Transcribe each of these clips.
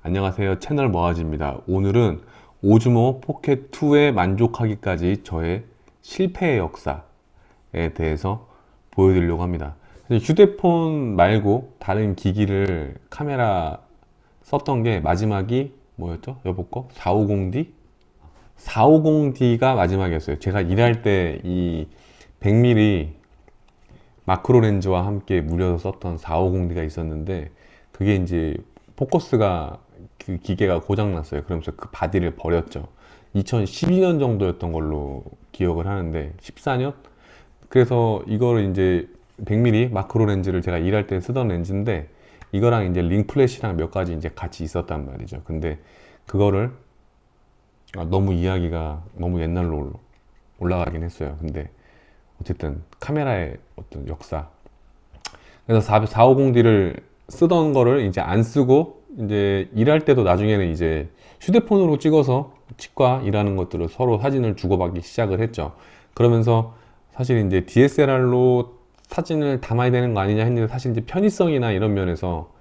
안녕하세요, 채널 머아지입니다. 오늘은 오즈모 포켓2에 만족하기까지 저의 실패의 역사에 대해서 보여드리려고 합니다. 휴대폰 말고 다른 기기를 카메라 썼던 게 마지막이 뭐였죠? 여보 거? 450D? 450D가 마지막이었어요. 제가 일할 때 이 100mm 마크로 렌즈와 함께 무려서 썼던 450D가 있었는데, 그게 이제 포커스가 그 기계가 고장났어요. 그러면서 그 바디를 버렸죠. 2012년 정도였던 걸로 기억을 하는데, 14년? 그래서 이거를 이제 100mm 마크로 렌즈를 제가 일할 때 쓰던 렌즈인데, 이거랑 이제 링 플래시랑 몇 가지 이제 같이 있었단 말이죠. 근데 그거를 너무 이야기가 너무 옛날로 올라가긴 했어요. 근데 어쨌든 카메라의 어떤 역사. 그래서 450D를 쓰던 거를 이제 안 쓰고 이제 일할 때도 나중에는 이제 휴대폰으로 찍어서 치과 일하는 것들을 서로 사진을 주고받기 시작을 했죠. 그러면서 사실 이제 DSLR로 사진을 담아야 되는 거 아니냐 했는데, 사실 이제 편의성이나 이런 면에서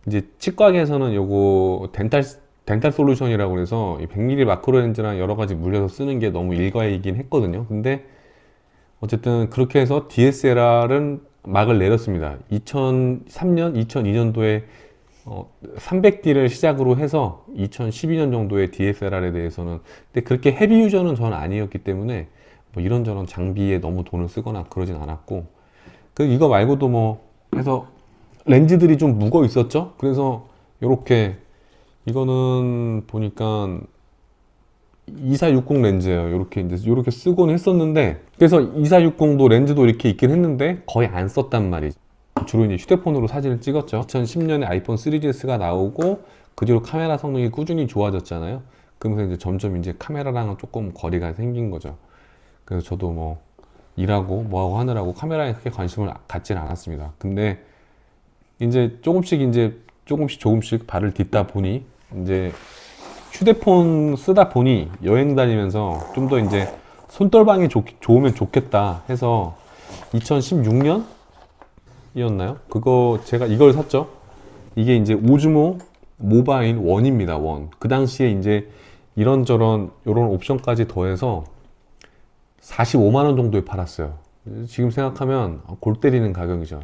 이제 치과계에서는 요거 덴탈 솔루션이라고 해서 100mm 마크로 렌즈랑 여러 가지 물려서 쓰는 게 너무 일과이긴 했거든요. 근데 어쨌든 그렇게 해서 DSLR은 막을 내렸습니다. 2003년, 2002년도에 300D를 시작으로 해서 2012년 정도의 DSLR에 대해서는, 근데 그렇게 헤비 유저는 저는 아니었기 때문에 뭐 이런저런 장비에 너무 돈을 쓰거나 그러진 않았고, 그 이거 말고도 뭐 해서 렌즈들이 좀 묵어 있었죠. 그래서 이렇게, 이거는 보니까 2460 렌즈예요. 이렇게 이제 이렇게 쓰곤 했었는데, 그래서 2460도 렌즈도 이렇게 있긴 했는데 거의 안 썼단 말이죠. 주로 이제 휴대폰으로 사진을 찍었죠. 2010년에 아이폰 3GS가 나오고 그 뒤로 카메라 성능이 꾸준히 좋아졌잖아요. 그러면서 이제 점점 이제 카메라랑은 조금 거리가 생긴 거죠. 그래서 저도 뭐 일하고 뭐하고 하느라고 카메라에 크게 관심을 갖지는 않았습니다. 근데 이제 조금씩 발을 딛다 보니, 이제 휴대폰 쓰다 보니 여행 다니면서 좀 더 이제 손떨방이 좋으면 좋겠다 해서 2016년이었나요? 그거 제가 이걸 샀죠. 이게 이제 오즈모 모바일 원입니다. 원. 그 당시에 이제 이런저런 요런 옵션까지 더해서 45만 원 정도에 팔았어요. 지금 생각하면 골 때리는 가격이죠.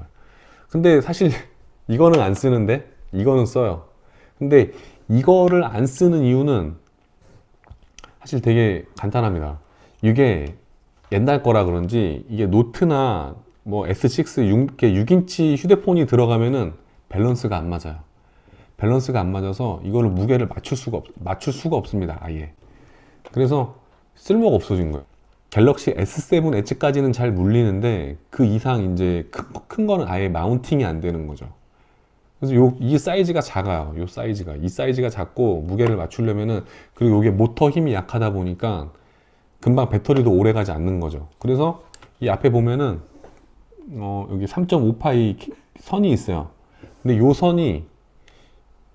근데 사실 이거는 안 쓰는데 이거는 써요. 근데 이거를 안 쓰는 이유는 사실 되게 간단합니다. 이게 옛날 거라 그런지 이게 노트나 뭐 S6 6인치 휴대폰이 들어가면은 밸런스가 안 맞아요. 밸런스가 안 맞아서 이거를 무게를 맞출 수가 없습니다. 아예. 그래서 쓸모가 없어진 거예요. 갤럭시 S7 엣지까지는 잘 물리는데 그 이상 이제 큰 거는 아예 마운팅이 안 되는 거죠. 그래서 이 사이즈가 작아요. 이 사이즈가 작고 무게를 맞추려면은, 그리고 이게 모터 힘이 약하다 보니까 금방 배터리도 오래 가지 않는 거죠. 그래서 이 앞에 보면은 여기 3.5파이 선이 있어요. 근데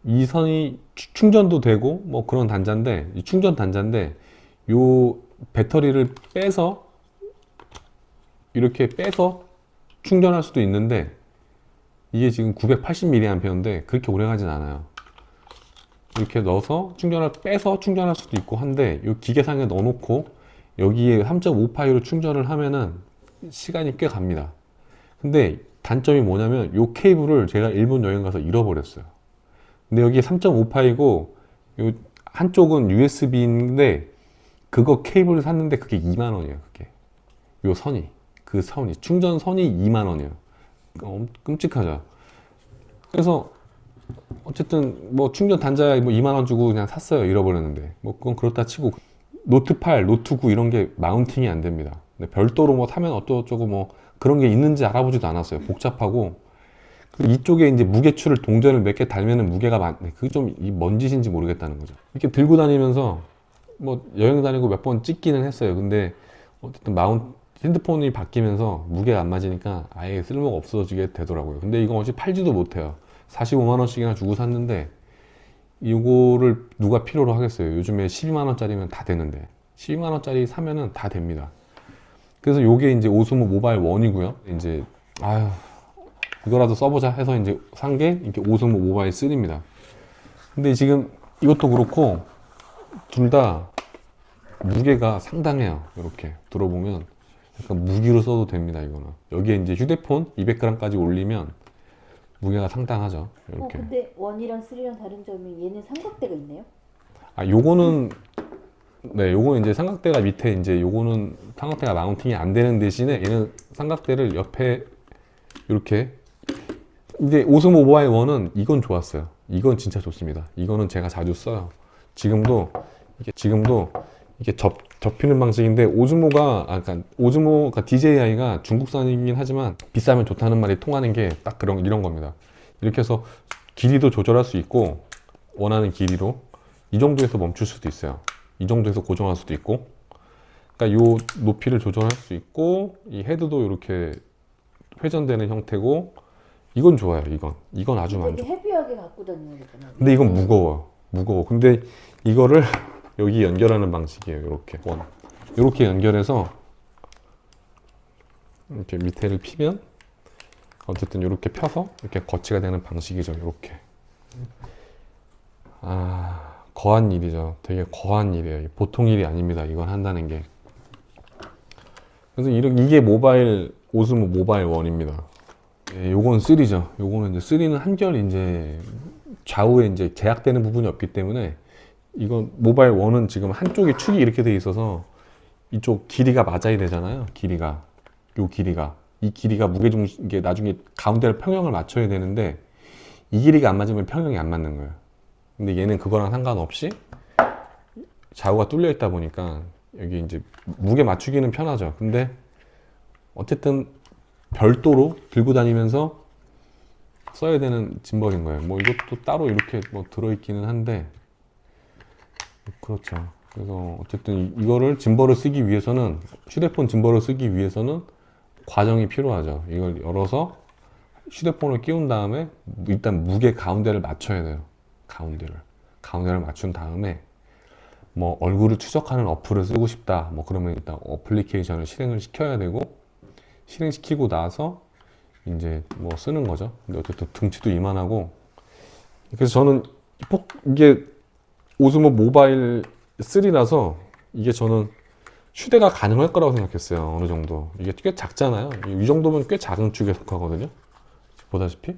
이 선이 충전도 되고 뭐 그런 단자인데, 이 충전 단자인데, 요 배터리를 이렇게 빼서 충전할 수도 있는데, 이게 지금 980mAh인데 그렇게 오래 가진 않아요. 이렇게 넣어서 빼서 충전할 수도 있고 한데, 이 기계상에 넣어놓고 여기에 3.5파이로 충전을 하면은 시간이 꽤 갑니다. 근데 단점이 뭐냐면 이 케이블을 제가 일본 여행 가서 잃어버렸어요. 근데 여기 3.5파이고 요 한쪽은 USB인데, 그거 케이블을 샀는데 그게 2만 원이에요. 그게 충전 선이 2만 원이에요. 끔찍하죠. 그래서 어쨌든 뭐 충전 단자에 뭐 2만 원 주고 그냥 샀어요. 잃어버렸는데 뭐 그건 그렇다 치고, 노트 8, 노트 9 이런 게 마운팅이 안 됩니다. 근데 별도로 뭐 사면 어쩌고저쩌고 뭐 그런 게 있는지 알아보지도 않았어요. 복잡하고. 이쪽에 이제 무게추를 동전을 몇 개 달면은 무게가 그게 좀 뭔 짓인지 모르겠다는 거죠. 이렇게 들고 다니면서 뭐 여행 다니고 몇 번 찍기는 했어요. 근데 어쨌든 핸드폰이 바뀌면서 무게가 안 맞으니까 아예 쓸모가 없어지게 되더라고요. 근데 이거 어차피 팔지도 못해요. 45만 원씩이나 주고 샀는데 이거를 누가 필요로 하겠어요. 요즘에 12만 원짜리면 다 되는데, 12만 원짜리 사면은 다 됩니다. 그래서 요게 이제 오스모 모바일 원이고요. 이제 이거라도 써보자 해서 이제 산 게 이렇게 오스모 모바일 3입니다. 근데 지금 이것도 그렇고 둘 다 무게가 상당해요. 이렇게 들어보면 약간 무기로 써도 됩니다. 이거는 여기에 이제 휴대폰 200g까지 올리면 무게가 상당하죠. 이렇게. 근데 1이랑 3랑 다른 점이 얘는 삼각대가 있네요? 요거는 네, 요거는 이제 삼각대가 밑에 이제 요거는 삼각대가 마운팅이 안 되는 대신에 얘는 삼각대를 옆에 이렇게 이제 오스모 모바일 1은 이건 좋았어요. 이건 진짜 좋습니다. 이거는 제가 자주 써요. 지금도 이게 접히는 방식인데 그러니까 오즈모가 DJI가 중국산이긴 하지만 비싸면 좋다는 말이 통하는 게 딱 이런 겁니다. 이렇게 해서 길이도 조절할 수 있고 원하는 길이로 이 정도에서 멈출 수도 있어요. 이 정도에서 고정할 수도 있고, 그러니까 요 높이를 조절할 수 있고 이 헤드도 이렇게 회전되는 형태고 이건 좋아요. 이건 아주 되게 만족. 헤비하게 갖고 다니는 거잖아요. 근데 이건 무거워. 근데 이거를 여기 연결하는 방식이에요. 이렇게 연결해서 이렇게 밑에를 피면 어쨌든 이렇게 펴서 이렇게 거치가 되는 방식이죠. 이렇게. 거한 일이죠. 되게 거한 일이에요. 보통 일이 아닙니다. 이건 한다는 게. 그래서 이게 오스모 모바일 1입니다. 예, 요건 3죠. 요거는 이제 3는 한결 이제 좌우에 이제 제약되는 부분이 없기 때문에 이건 모바일 1은 지금 한쪽에 축이 이렇게 돼 있어서 이쪽 길이가 맞아야 되잖아요. 이 길이가 무게중심 이게 나중에 가운데를 평형을 맞춰야 되는데 이 길이가 안 맞으면 평형이 안 맞는 거예요. 근데 얘는 그거랑 상관없이 좌우가 뚫려 있다 보니까 여기 이제 무게 맞추기는 편하죠. 근데 어쨌든 별도로 들고 다니면서 써야 되는 짐벌인 거예요. 뭐 이것도 따로 이렇게 뭐 들어있기는 한데 그렇죠. 그래서 어쨌든 이거를 짐벌을 쓰기 위해서는 휴대폰 짐벌을 쓰기 위해서는 과정이 필요하죠. 이걸 열어서 휴대폰을 끼운 다음에 일단 무게 가운데를 맞춰야 돼요. 가운데를 맞춘 다음에 뭐 얼굴을 추적하는 어플을 쓰고 싶다. 뭐 그러면 일단 어플리케이션을 실행을 시켜야 되고 실행시키고 나서 이제 뭐 쓰는 거죠. 근데 어쨌든 등치도 이만하고 그래서 저는 이게 오스모 모바일 3라서 이게 저는 휴대가 가능할 거라고 생각했어요. 어느 정도. 이게 꽤 작잖아요. 이 정도면 꽤 작은 축에 속하거든요. 보다시피.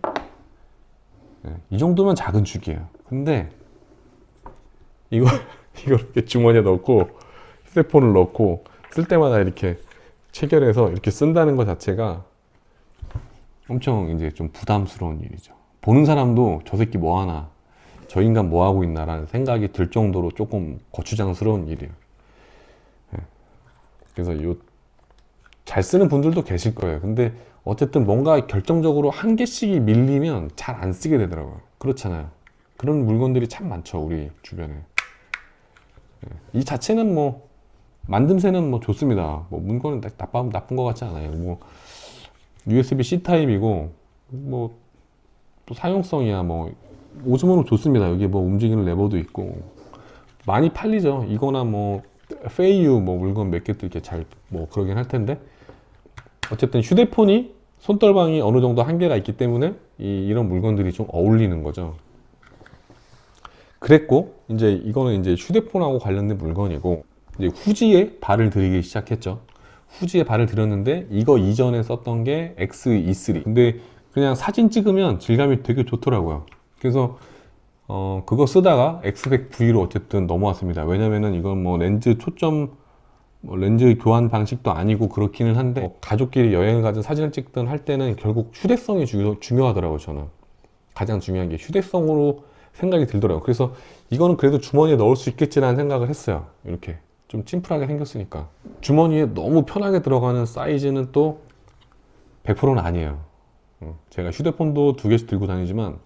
네, 이 정도면 작은 축이에요. 근데 이걸 이렇게 주머니에 넣고 휴대폰을 넣고 쓸 때마다 이렇게 체결해서 이렇게 쓴다는 것 자체가 엄청 이제 좀 부담스러운 일이죠. 보는 사람도 저 새끼 뭐 하나, 저 인간 뭐 하고 있나라는 생각이 들 정도로 조금 거추장스러운 일이에요. 그래서 잘 쓰는 분들도 계실 거예요. 근데 어쨌든 뭔가 결정적으로 한 개씩이 밀리면 잘 안 쓰게 되더라고요. 그렇잖아요. 그런 물건들이 참 많죠, 우리 주변에. 이 자체는 뭐 만듦새는 뭐 좋습니다. 뭐 물건은 나쁜 것 같지 않아요. 뭐 USB-C 타입이고 뭐 또 사용성이야 뭐 오즈모는 좋습니다. 여기 뭐 움직이는 레버도 있고 많이 팔리죠. 이거나 뭐 페이유 뭐 물건 몇 개도 이렇게 잘 뭐 그러긴 할 텐데 어쨌든 휴대폰이 손떨방이 어느 정도 한계가 있기 때문에 이런 물건들이 좀 어울리는 거죠. 그랬고 이제 이거는 이제 휴대폰하고 관련된 물건이고 이제 후지에 발을 들이기 시작했죠. 후지에 발을 들였는데 이거 이전에 썼던 게 XE3. 근데 그냥 사진 찍으면 질감이 되게 좋더라고요. 그래서 그거 쓰다가 X100V로 어쨌든 넘어왔습니다. 왜냐면은 이건 뭐 렌즈 초점 렌즈 교환 방식도 아니고 그렇기는 한데 가족끼리 여행을 가든 사진을 찍든 할 때는 결국 휴대성이 중요하더라고요. 저는 가장 중요한 게 휴대성으로 생각이 들더라고요. 그래서 이거는 그래도 주머니에 넣을 수 있겠지라는 생각을 했어요. 이렇게 좀 심플하게 생겼으니까 주머니에 너무 편하게 들어가는 사이즈는 또 100%는 아니에요. 제가 휴대폰도 2개씩 들고 다니지만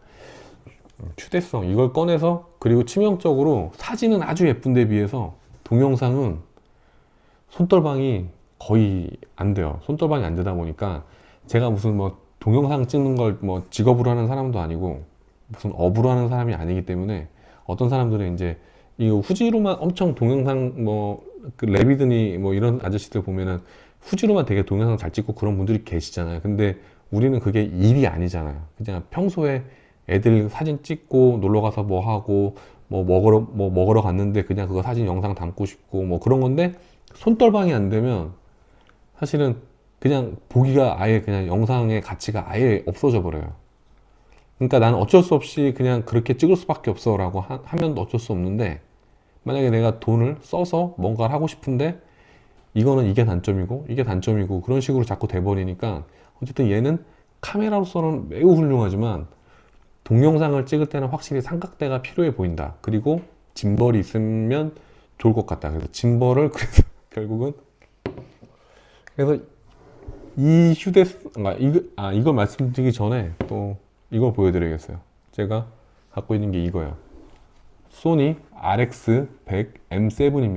휴대성 이걸 꺼내서 그리고 치명적으로 사진은 아주 예쁜데 비해서 동영상은 손떨방이 거의 안 돼요. 손떨방이 안 되다 보니까 제가 무슨 뭐 동영상 찍는 걸 뭐 직업으로 하는 사람도 아니고 무슨 업으로 하는 사람이 아니기 때문에 어떤 사람들은 이제 이거 후지로만 엄청 동영상 뭐 그 레비드니 뭐 이런 아저씨들 보면은 후지로만 되게 동영상 잘 찍고 그런 분들이 계시잖아요. 근데 우리는 그게 일이 아니잖아요. 그냥 평소에 애들 사진 찍고 놀러 가서 뭐 하고 뭐 먹으러 갔는데 그냥 그거 사진 영상 담고 싶고 뭐 그런 건데 손떨방이 안 되면 사실은 그냥 보기가 아예 그냥 영상의 가치가 아예 없어져 버려요. 그러니까 나는 어쩔 수 없이 그냥 그렇게 찍을 수밖에 없어 라고 하면 어쩔 수 없는데, 만약에 내가 돈을 써서 뭔가를 하고 싶은데 이거는 이게 단점이고 이게 단점이고 그런 식으로 자꾸 돼버리니까, 어쨌든 얘는 카메라로서는 매우 훌륭하지만 동영상을 찍을 때는 확실히 삼각대가 필요해 보인다. 그리고 짐벌이 있으면 좋을 것 같다. 그래서 짐벌을 그래서 결국은 그래서 이 이걸 말씀드리기 전에 또 이걸 보여드리겠어요. 제가 갖고 있는 게 이거예요. 소니 RX100 M7입니다.